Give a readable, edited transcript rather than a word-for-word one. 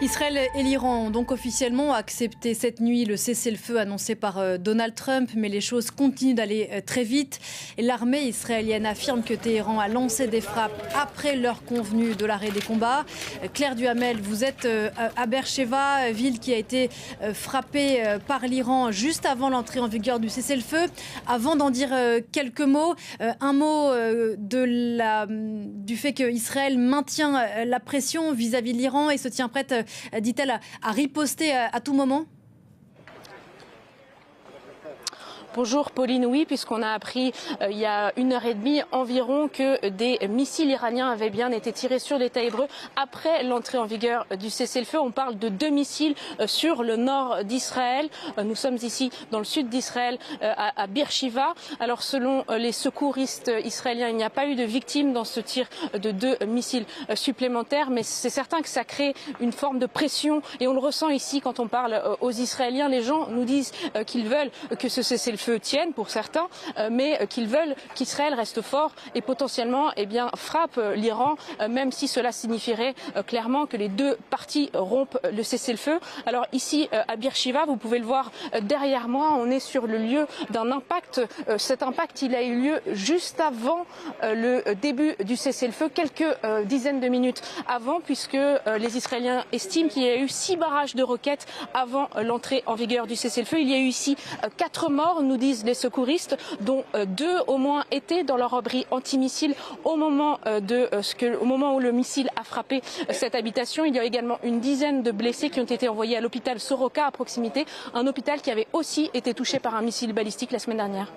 Israël et l'Iran ont donc officiellement accepté cette nuit le cessez-le-feu annoncé par Donald Trump, mais les choses continuent d'aller très vite. Et l'armée israélienne affirme que Téhéran a lancé des frappes après l'heure convenue de l'arrêt des combats. Claire Duhamel, vous êtes à Beersheva, ville qui a été frappée par l'Iran juste avant l'entrée en vigueur du cessez-le-feu. Avant d'en dire quelques mots, un mot du fait qu'Israël maintient la pression vis-à-vis de l'Iran et se tient prête, dit-elle, à riposter à tout moment? Bonjour Pauline, oui, puisqu'on a appris il y a 1h30 environ que des missiles iraniens avaient bien été tirés sur l'État hébreu après l'entrée en vigueur du cessez-le-feu. On parle de 2 missiles sur le nord d'Israël. Nous sommes ici dans le sud d'Israël, à Beersheva. Alors selon les secouristes israéliens, il n'y a pas eu de victimes dans ce tir de 2 missiles supplémentaires, mais c'est certain que ça crée une forme de pression et on le ressent ici quand on parle aux Israéliens. Les gens nous disent qu'ils veulent que ce cessez-le-feu tiennent pour certains, mais qu'ils veulent qu'Israël reste fort et potentiellement frappe l'Iran, même si cela signifierait clairement que les deux parties rompent le cessez-le-feu. Alors ici à Beersheva, vous pouvez le voir derrière moi, on est sur le lieu d'un impact. Cet impact, il a eu lieu juste avant le début du cessez-le-feu, quelques dizaines de minutes avant, puisque les Israéliens estiment qu'il y a eu 6 barrages de roquettes avant l'entrée en vigueur du cessez-le-feu. Il y a eu ici 4 morts, nous disent les secouristes, dont 2 au moins étaient dans leur abri antimissile au moment où le missile a frappé cette habitation. Il y a également une dizaine de blessés qui ont été envoyés à l'hôpital Soroka à proximité, un hôpital qui avait aussi été touché par un missile balistique la semaine dernière.